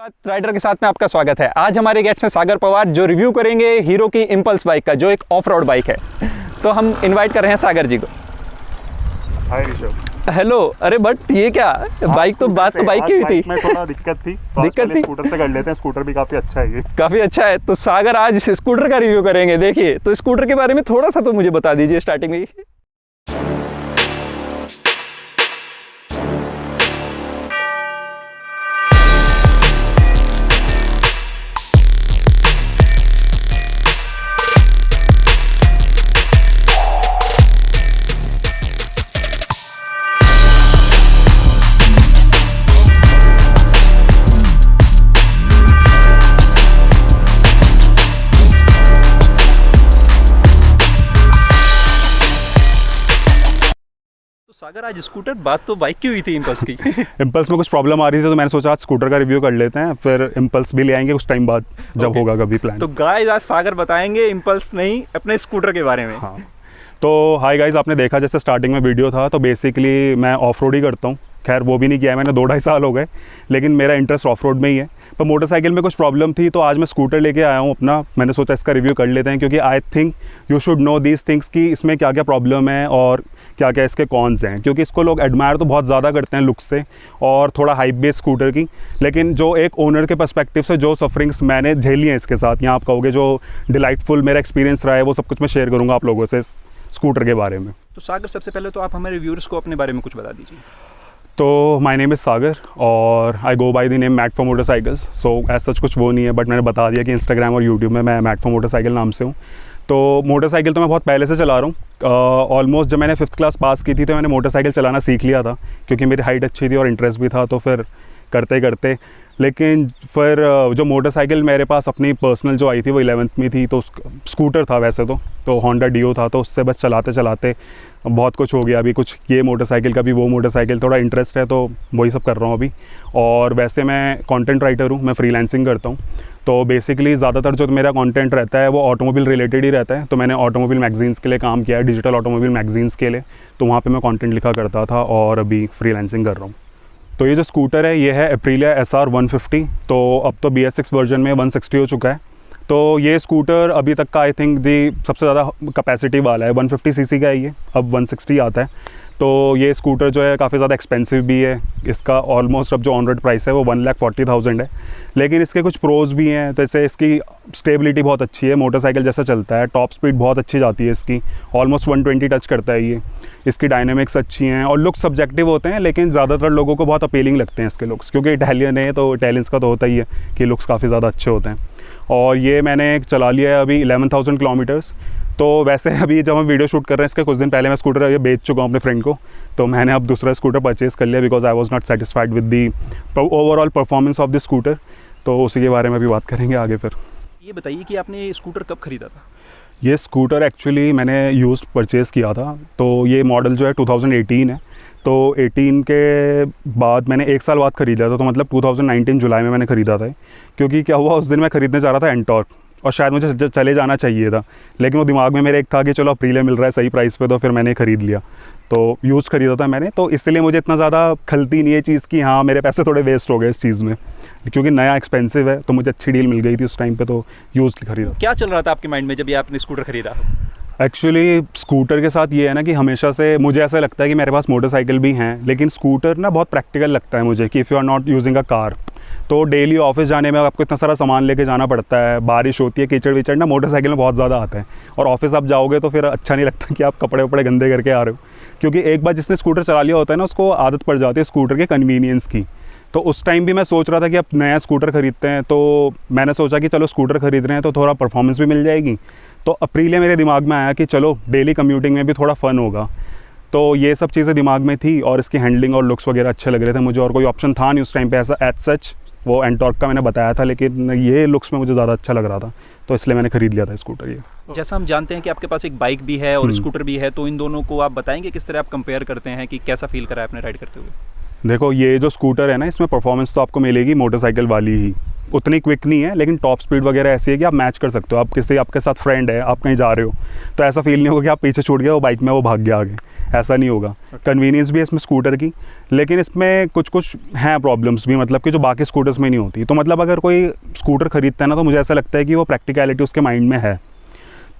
बात राइडर के साथ में आपका स्वागत है। आज हमारे गेस्ट हैं सागर पवार जो रिव्यू करेंगे हीरो की इम्पल्स बाइक का, जो एक ऑफ रोड बाइक है। तो हम इनवाइट कर रहे हैं सागर जी को। हाय ऋषभ। हेलो। अरे बट ये क्या बाइक तो बात तो बाइक की हुई थी। में थोड़ा दिक्कत थी तो दिक्कत थी। स्कूटर से कर लेते हैं। स्कूटर भी काफ़ी अच्छा है, ये काफ़ी अच्छा है। तो सागर आज स्कूटर का रिव्यू करेंगे। देखिए, तो स्कूटर के बारे में थोड़ा सा तो मुझे बता दीजिए स्टार्टिंग में। सागर आज स्कूटर बात तो बाइक की हुई थी इम्पल्स की। इम्पल्स में कुछ प्रॉब्लम आ रही थी तो मैंने सोचा आज स्कूटर का रिव्यू कर लेते हैं, फिर इम्पल्स भी ले आएंगे कुछ टाइम बाद जब होगा कभी प्लान। तो गाइस आज सागर बताएंगे इम्पल्स नहीं अपने स्कूटर के बारे में। हाँ, तो हाय गाइस, आपने देखा जैसे स्टार्टिंग में वीडियो था तो बेसिकली मैं ऑफ रोड ही करता हूँ। खैर वो भी नहीं किया है मैंने, 2-2.5 साल हो गए, लेकिन मेरा इंटरेस्ट ऑफ रोड में ही है। पर मोटरसाइकिल में कुछ प्रॉब्लम थी तो आज मैं स्कूटर लेके आया हूँ अपना। मैंने सोचा इसका रिव्यू कर लेते हैं क्योंकि I think you should know these things कि इसमें क्या क्या प्रॉब्लम है और क्या क्या इसके कॉन्स हैं। क्योंकि इसको लोग एडमायर तो बहुत ज़्यादा करते हैं लुक से और थोड़ा हाइप बेस स्कूटर की, लेकिन जो एक ओनर के पर्सपेक्टिव से जो सफरिंग्स मैंने झेली हैं इसके साथ, या आप कहोगे जो डिलाइटफुल मेरा एक्सपीरियंस रहा है, वो सब कुछ मैं शेयर करूँगा आप लोगों से स्कूटर के बारे में। तो सागर सबसे पहले तो आप हमारे व्यूअर्स को अपने बारे में कुछ बता दीजिए। तो माय नेम इज़ सागर और I go by the name Matt for motorcycles. So as such कुछ वो नहीं है, बट मैंने बता दिया कि इंस्टाग्राम और यूट्यूब में मैं मैट फॉर मोटरसाइकिल नाम से हूँ। तो मोटरसाइकिल तो मैं बहुत पहले से चला रहा हूँ। ऑलमोस्ट जब मैंने 5th क्लास पास की थी तो मैंने मोटरसाइकिल चलाना सीख लिया था क्योंकि मेरी हाइट अच्छी थी और इंटरेस्ट भी था। तो फिर करते करते लेकिन फिर जो मोटरसाइकिल मेरे पास अपनी पर्सनल जो आई थी वो 11th में थी। तो स्कूटर था वैसे तो होंडा डियो था। तो उससे बस चलाते चलाते बहुत कुछ हो गया। अभी कुछ ये मोटरसाइकिल का भी वो मोटरसाइकिल थोड़ा इंटरेस्ट है तो वही सब कर रहा हूँ अभी। और वैसे मैं कंटेंट राइटर हूँ, मैं फ्रीलांसिंग करता हूँ। तो बेसिकली ज़्यादातर जो मेरा कंटेंट रहता है वो ऑटोमोबाइल रिलेटेड ही रहता है। तो मैंने ऑटोमोबाइल मैगजीन्स के लिए काम किया है, डिजिटल ऑटोमोबाइल मैगजीन्स के लिए। तो वहाँ पे मैं कंटेंट लिखा करता था और अभी फ्रीलांसिंग कर रहा हूँ। तो ये जो स्कूटर है ये है एप्रिलिया SR 150। तो अब तो BS6 वर्जन में 160 हो चुका है। तो ये स्कूटर अभी तक का आई थिंक जी सबसे ज़्यादा कैपेसिटी वाला है। 150 cc का है ये, अब 160 आता है। तो ये स्कूटर जो है काफ़ी ज़्यादा एक्सपेंसिव भी है। इसका ऑलमोस्ट अब जो ऑन रोड प्राइस है वो 1,40,000 है। लेकिन इसके कुछ प्रोज भी हैं, जैसे इसकी स्टेबिलिटी बहुत अच्छी है, मोटरसाइकिल जैसा चलता है। टॉप स्पीड बहुत अच्छी जाती है इसकी, ऑलमोस्ट 120 टच करता है ये। इसकी डायनेमिक्स अच्छी हैं और लुक्स सब्जेक्टिव होते हैं, लेकिन ज़्यादातर लोगों को बहुत अपीलिंग लगते हैं इसके लुक्स, क्योंकि इटालियन है तो इटालियंस का तो होता ही है कि लुक्स काफ़ी ज़्यादा अच्छे होते हैं। और ये मैंने चला लिया है अभी 11,000 किलोमीटर्स। तो वैसे अभी जब हम वीडियो शूट कर रहे हैं इसके कुछ दिन पहले मैं स्कूटर ये बेच चुका हूँ अपने फ्रेंड को। तो मैंने अब दूसरा स्कूटर परचेज़ कर लिया because I was not satisfied with the overall performance of the scooter. तो उसी के बारे में भी बात करेंगे आगे। फिर ये बताइए कि आपने स्कूटर कब ख़रीदा था? ये स्कूटर एक्चुअली मैंने यूज्ड परचेज़ किया था। तो ये मॉडल जो है 2018 है। तो 18 के बाद मैंने 1 साल बाद ख़रीदा था। तो मतलब 2019 जुलाई में मैंने ख़रीदा था। क्योंकि क्या हुआ, उस दिन मैं ख़रीदने जा रहा था एंटॉर्क और शायद मुझे चले जाना चाहिए था, लेकिन वो दिमाग में मेरे एक था कि चलो अप्रीलिया मिल रहा है सही प्राइस पे, तो फिर मैंने ख़रीद लिया। तो यूज़ ख़रीदा था मैंने, तो इसलिए मुझे इतना ज़्यादा खलती नहीं है चीज़ कि हाँ मेरे पैसे थोड़े वेस्ट हो गए इस चीज़ में, क्योंकि नया एक्सपेंसिव है। तो मुझे अच्छी डील मिल गई थी उस टाइम पे, तो यूज़ खरीदा। क्या चल रहा था आपके माइंड में जब ये आपने स्कूटर ख़रीदा? एक्चुअली स्कूटर के साथ ये है ना कि हमेशा से मुझे ऐसा लगता है कि मेरे पास मोटरसाइकिल भी हैं, लेकिन स्कूटर ना बहुत प्रैक्टिकल लगता है मुझे कि if you are not using a car. तो डेली ऑफिस जाने में आपको इतना सारा सामान लेके जाना पड़ता है, बारिश होती है, कीचड़ विचड़ ना मोटरसाइकिल में बहुत ज़्यादा आता है। और ऑफिस आप जाओगे तो फिर अच्छा नहीं लगता कि आप कपड़े वपड़े गंदे करके आ रहे हो, क्योंकि एक बार जिसने स्कूटर चला लिया होता है ना उसको आदत पड़ जाती है स्कूटर के कन्वीनियंस की। तो उस टाइम भी मैं सोच रहा था कि अब नया स्कूटर ख़रीदते हैं, तो मैंने सोचा कि चलो स्कूटर ख़रीद रहे हैं तो थोड़ा परफॉर्मेंस भी मिल जाएगी। तो अप्रीलिया मेरे दिमाग में आया कि चलो डेली कम्यूटिंग में भी थोड़ा फ़न होगा। तो ये सब चीज़ें दिमाग में थी और इसकी हैंडलिंग और लुक्स वगैरह अच्छे लग रहे थे मुझे, और कोई ऑप्शन था नहीं उस टाइम पे ऐसा एज सच। वो एंटॉर्क का मैंने बताया था, लेकिन ये लुक्स में मुझे ज़्यादा अच्छा लग रहा था, तो इसलिए मैंने ख़रीद लिया था स्कूटर ये। जैसा हम जानते हैं कि आपके पास एक बाइक भी है और स्कूटर भी है, तो इन दोनों को आप बताएंगे किस तरह आप कंपेयर करते हैं कि कैसा फील करा है आपने राइड करते हुए? देखो, ये जो स्कूटर है ना इसमें परफॉर्मेंस तो आपको मिलेगी मोटरसाइकिल वाली ही, उतनी क्विक नहीं है, लेकिन टॉप स्पीड वगैरह ऐसी है कि आप मैच कर सकते हो। आप किसी आपके साथ फ्रेंड है, आप कहीं जा रहे हो तो ऐसा फील नहीं होगा कि आप पीछे छूट गए, वो बाइक में वो भाग गया आगे, ऐसा नहीं होगा। कन्वीनियंस भी है इसमें स्कूटर की, लेकिन इसमें कुछ कुछ हैं प्रॉब्लम्स भी, मतलब कि जो बाकी स्कूटर्स में नहीं होती। तो मतलब अगर कोई स्कूटर ख़रीदता है ना, तो मुझे ऐसा लगता है कि वो प्रैक्टिकलिटी उसके माइंड में है।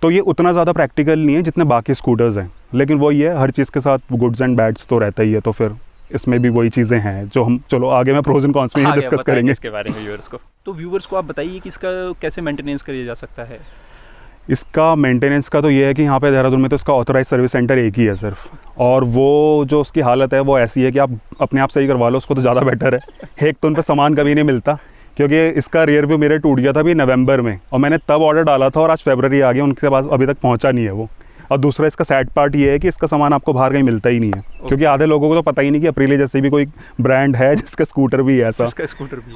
तो ये उतना ज़्यादा प्रैक्टिकल नहीं है जितने बाकी स्कूटर्स हैं, लेकिन वही है, हर चीज़ के साथ गुड्स एंड बैड्स तो रहता ही है। तो फिर इसमें भी वही चीज़ें हैं जो हम, चलो आगे मैं प्रोज एंड कॉन्स में डिस्कस करेंगे इसके बारे में व्यूअर्स को। तो व्यूअर्स को आप बताइए कि इसका कैसे मेंटेनेंस किया जा सकता है। इसका मेंटेनेंस का तो ये है कि यहाँ पे देहरादून में तो इसका ऑथराइज सर्विस सेंटर एक ही है सिर्फ, और वो जो उसकी हालत है वो ऐसी है कि आप अपने आप सही करवा लो उसको तो ज़्यादा बेटर है। एक तो उन पर सामान कभी नहीं मिलता, क्योंकि इसका रियर व्यू मेरे टूट गया था अभी नवंबर में, और मैंने तब ऑर्डर डाला था और आज फरवरी आ गया, उनके पास अभी तक पहुँचा नहीं है वो। और दूसरा इसका सैड पार्ट ये है कि इसका सामान आपको बाहर कहीं मिलता ही नहीं है, क्योंकि आधे लोगों को तो पता ही नहीं कि अप्रीलिया जैसे भी कोई ब्रांड है जिसका स्कूटर भी है ऐसा।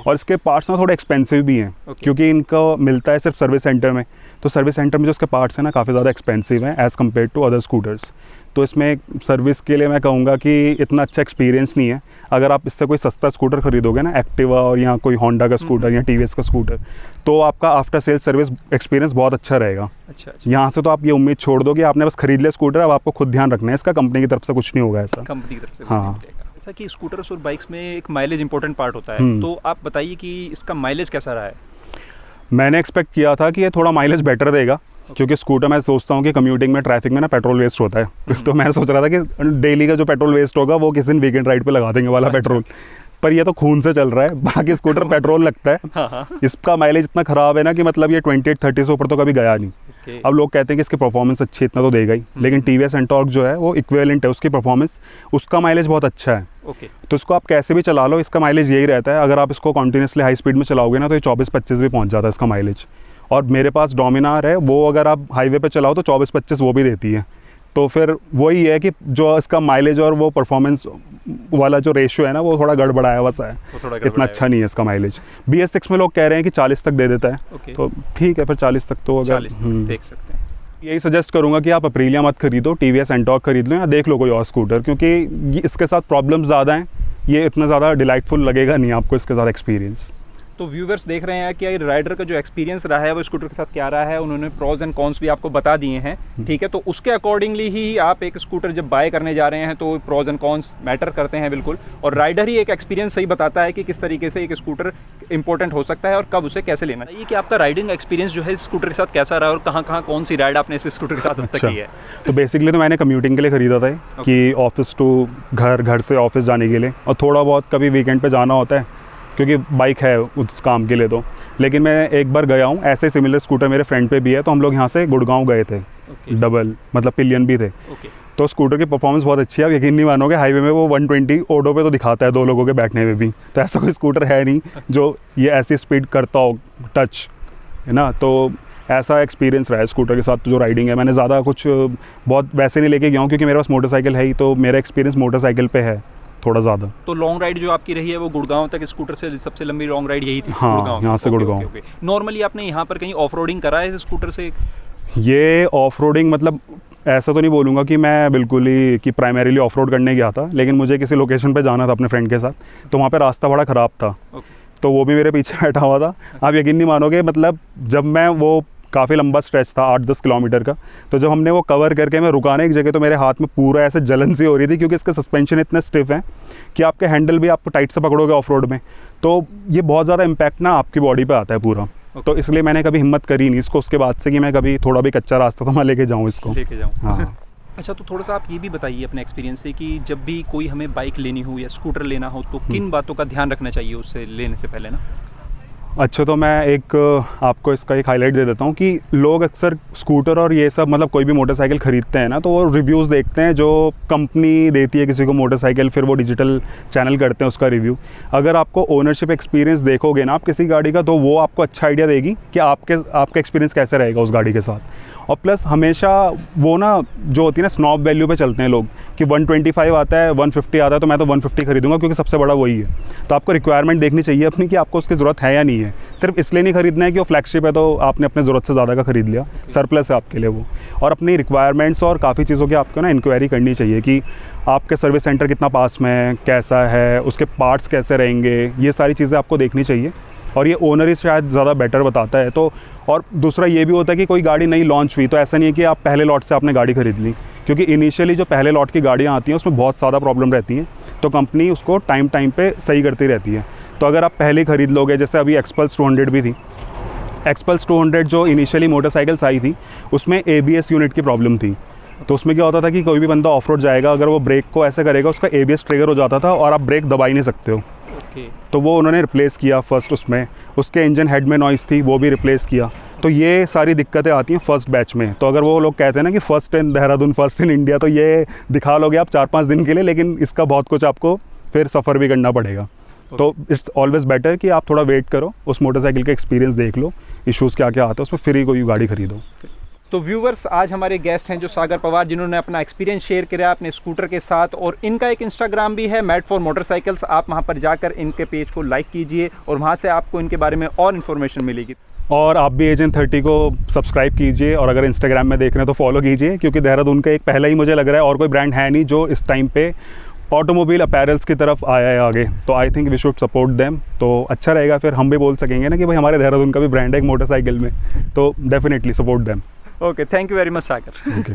और इसके पार्ट्स ना थोड़े एक्सपेंसिव भी हैं, क्योंकि इनका मिलता है सिर्फ सर्विस सेंटर में। तो सर्विस सेंटर में जो इसके पार्ट्स हैं ना, काफ़ी ज़्यादा एक्सपेंसिव हैं as compare to other scooters. तो इसमें सर्विस के लिए मैं कहूँगा कि इतना अच्छा एक्सपीरियंस नहीं है। अगर आप इससे कोई सस्ता स्कूटर खरीदोगे ना, एक्टिवा और या कोई होंडा का स्कूटर या टीवीएस का स्कूटर, तो आपका आफ्टर सेल सर्विस एक्सपीरियंस बहुत अच्छा रहेगा। अच्छा। यहाँ से तो आप ये उम्मीद छोड़ दो कि आपने बस खरीद लिया स्कूटर, अब आपको खुद ध्यान रखना है इसका, कंपनी की तरफ से कुछ नहीं होगा ऐसा। कंपनी की तरफ से हाँ। जैसा कि स्कूटर्स और बाइक्स में एक माइलेज इंपॉर्टेंट पार्ट होता है, तो आप बताइए कि इसका माइलेज कैसा रहा है। मैंने एक्सपेक्ट किया था कि ये थोड़ा माइलेज बेटर देगा, क्योंकि स्कूटर मैं सोचता हूँ कि कम्यूटिंग में ट्रैफिक में ना पेट्रोल वेस्ट होता है। तो मैं सोच रहा था कि डेली का जो पेट्रोल वेस्ट होगा वो किसी दिन वीकेंड राइड पे लगा देंगे वाला पेट्रोल, पर ये तो खून से चल रहा है। बाकी स्कूटर पेट्रोल लगता है। हाँ। इसका माइलेज इतना ख़राब है ना कि मतलब ये 28-30 से ऊपर तो कभी गया नहीं। अब लोग कहते हैं कि इसकी परफॉर्मेंस अच्छी, इतना तो देगा ही, लेकिन टीवीएस एंटॉर्क जो है वो इक्विवेलेंट है उसकी परफॉर्मेंस, उसका माइलेज बहुत अच्छा है। तो इसको आप कैसे भी चला लो, इसका माइलेज यही रहता है। अगर आप इसको कंटिन्यूसली हाई स्पीड में चलाओगे ना, तो ये 24-25 भी पहुँच जाता है इसका माइलेज। और मेरे पास डोमिनार है, वो अगर आप हाईवे पे चलाओ तो 24-25 वो भी देती है। तो फिर वही है कि जो इसका माइलेज और वो परफॉर्मेंस वाला जो रेशियो है ना, वो थोड़ा गड़बड़ाया हुआ सा है, इतना अच्छा नहीं है इसका माइलेज। BS6 में लोग कह रहे हैं कि 40 तक दे देता है, तो ठीक है फिर 40 तक तो अगर देख सकते हैं। यही सजेस्ट करूंगा कि आप अप्रीलिया मत खरीदो, टीवीएस एंटॉर्क खरीद लो या देख लो कोई और स्कूटर, क्योंकि इसके साथ प्रॉब्लम्स ज़्यादा हैं। ये इतना ज़्यादा डिलाइटफुल लगेगा नहीं आपको इसके साथ एक्सपीरियंस। तो व्यूवर्स देख रहे हैं कि राइडर का जो एक्सपीरियंस रहा है वो स्कूटर के साथ क्या रहा है, उन्होंने प्रोज एंड कॉन्स भी आपको बता दिए हैं। ठीक है, तो उसके अकॉर्डिंगली ही आप एक स्कूटर जब बाय करने जा रहे हैं तो प्रोज एंड कॉन्स मैटर करते हैं बिल्कुल, और राइडर ही एक एक्सपीरियंस सही बताता है कि किस तरीके से एक स्कूटर इंपॉर्टेंट हो सकता है और कब उसे कैसे लेना चाहिए। कि आपका राइडिंग एक्सपीरियंस जो है इस स्कूटर के साथ कैसा रहा और कहाँ कौन सी राइड आपने इस स्कूटर के साथ अब तक की है। तो बेसिकली तो मैंने कम्यूटिंग के लिए ख़रीदा था कि ऑफिस टू घर, घर से ऑफिस जाने के लिए, और थोड़ा बहुत कभी वीकेंड पे जाना होता है क्योंकि बाइक है उस काम के लिए। तो लेकिन मैं एक बार गया हूँ, ऐसे सिमिलर स्कूटर मेरे फ्रेंड पे भी है, तो हम लोग यहाँ से गुड़गांव गए थे। डबल मतलब पिलियन भी थे। तो स्कूटर की परफॉर्मेंस बहुत अच्छी है। आप यकीन नहीं मानोगे, हाईवे में वो 120 ऑटो पे तो दिखाता है 2 लोगों के बैठने में भी। तो ऐसा कोई स्कूटर है नहीं जो ये ऐसी स्पीड करता हो टच, है ना। तो ऐसा एक्सपीरियंस रहा है स्कूटर के साथ जो राइडिंग है। मैंने ज़्यादा कुछ बहुत वैसे नहीं लेके गया हूँ क्योंकि मेरे पास मोटरसाइकिल है ही, तो मेरा एक्सपीरियंस मोटरसाइकिल पे है थोड़ा ज़्यादा। तो लॉन्ग राइड जो आपकी रही है वो गुड़गांव तक स्कूटर से सबसे लंबी लॉन्ग राइड यही थी? हाँ, यहाँ से गुड़गांव। नॉर्मली आपने यहाँ पर कहीं ऑफ रोडिंग करा है इस स्कूटर से? ये ऑफ रोडिंग मतलब ऐसा तो नहीं बोलूँगा कि मैं बिल्कुल ही कि प्राइमरीली ऑफ रोड करने गया था, लेकिन मुझे किसी लोकेशन पे जाना था अपने फ्रेंड के साथ, तो वहाँ पे रास्ता बड़ा ख़राब था। तो वो भी मेरे पीछे बैठा हुआ था। आप यकीन नहीं मानोगे, मतलब जब मैं वो काफ़ी लंबा स्ट्रेच था 8-10 किलोमीटर का, तो जब हमने वो कवर करके मैं रुका ना एक जगह, तो मेरे हाथ में पूरा ऐसे जलन सी हो रही थी, क्योंकि इसका सस्पेंशन इतना स्टिफ है कि आपके हैंडल भी आपको टाइट से पकड़ोगे ऑफ रोड में, तो ये बहुत ज़्यादा इम्पैक्ट ना आपकी बॉडी पे आता है पूरा। तो इसलिए मैंने कभी हिम्मत करी नहीं इसको उसके बाद से कि मैं कभी थोड़ा भी कच्चा रास्ता तो मैं लेके जाऊँ इसको, लेके जाऊँ। हाँ। अच्छा, तो थोड़ा सा आप ये भी बताइए अपने एक्सपीरियंस से कि जब भी कोई हमें बाइक लेनी हो या स्कूटर लेना हो तो किन बातों का ध्यान रखना चाहिए उससे लेने से पहले ना? अच्छा, तो मैं एक आपको इसका एक हाईलाइट दे देता हूँ कि लोग अक्सर स्कूटर और ये सब मतलब कोई भी मोटरसाइकिल ख़रीदते हैं ना, तो वो रिव्यूज़ देखते हैं जो कंपनी देती है किसी को मोटरसाइकिल, फिर वो डिजिटल चैनल करते हैं उसका रिव्यू। अगर आपको ओनरशिप एक्सपीरियंस देखोगे ना आप किसी गाड़ी का, तो वो आपको अच्छा आइडिया देगी कि आपका एक्सपीरियंस कैसे रहेगा उस गाड़ी के साथ। और प्लस हमेशा वो ना जो होती है ना स्नॉब वैल्यू पे चलते हैं लोग कि 125 आता है, 150 आता है, तो मैं तो 150 खरीदूंगा क्योंकि सबसे बड़ा वही है। तो आपको रिक्वायरमेंट देखनी चाहिए अपनी कि आपको उसकी ज़रूरत है या नहीं है। सिर्फ इसलिए नहीं खरीदना है कि वो फ्लैगशिप है तो आपने अपने ज़रूरत से ज़्यादा का खरीद लिया, सरप्लस है आपके लिए वो। और अपनी रिक्वायरमेंट्स और काफ़ी चीज़ों की आपको ना इंक्वायरी करनी चाहिए कि आपके सर्विस सेंटर कितना पास में है, कैसा है, उसके पार्ट्स कैसे रहेंगे, ये सारी चीज़ें आपको देखनी चाहिए। और ये ओनर ही शायद ज़्यादा बेटर बताता है। तो और दूसरा ये भी होता है कि कोई गाड़ी नई लॉन्च हुई तो ऐसा नहीं है कि आप पहले लॉट से आपने गाड़ी ख़रीद ली, क्योंकि इनिशियली जो पहले लॉट की गाड़ियाँ आती हैं उसमें बहुत ज़्यादा प्रॉब्लम रहती हैं, तो कंपनी उसको टाइम पे सही करती रहती है। तो अगर आप पहले ख़रीद लोगे, जैसे अभी एक्सपल्स 200 भी थी, एक्सपल्स 200 जो इनिशियली मोटरसाइकिल्स आई थी उसमें ABS यूनिट की प्रॉब्लम थी। तो उसमें क्या होता था कि कोई भी बंदा ऑफ रोड जाएगा, अगर वो ब्रेक को ऐसे करेगा उसका ABS ट्रिगर हो जाता था और आप ब्रेक दबा ही नहीं सकते हो। तो वो उन्होंने रिप्लेस किया फर्स्ट उसमें। उसके इंजन हेड में नॉइज़ थी, वो भी रिप्लेस किया। तो ये सारी दिक्कतें आती हैं फर्स्ट बैच में। तो अगर वो लोग कहते हैं ना कि first in Dehradun, first in India, तो ये दिखा लोगे आप 4-5 दिन के लिए, लेकिन इसका बहुत कुछ आपको फिर सफ़र भी करना पड़ेगा। तो इट्स ऑलवेज़ बेटर कि आप थोड़ा वेट करो, उस मोटरसाइकिल का एक्सपीरियंस देख लो, इश्यूज़ क्या क्या आते हैं उसमें, फिर ही कोई गाड़ी खरीदो। तो व्यूवर्स, आज हमारे गेस्ट हैं जो सागर पवार, जिन्होंने अपना एक्सपीरियंस शेयर किया अपने स्कूटर के साथ, और इनका एक इंस्टाग्राम भी है मैड फॉर मोटरसाइकिल्स। आप वहां पर जाकर इनके पेज को लाइक कीजिए और वहां से आपको इनके बारे में और इन्फॉर्मेशन मिलेगी। और आप भी एजेंट 30 को सब्सक्राइब कीजिए, और अगर इंस्टाग्राम में देख रहे हैं तो फॉलो कीजिए, क्योंकि देहरादून का एक पहला ही मुझे लग रहा है और कोई ब्रांड है नहीं जो इस टाइम पे ऑटोमोबाइल अपैरल्स की तरफ आया है आगे। तो I think we should support them. तो अच्छा रहेगा, फिर हम भी बोल सकेंगे ना कि भाई हमारे देहरादून का भी ब्रांड है एक मोटरसाइकिल में। तो definitely support them. Okay, thank you very much Sagar. Okay.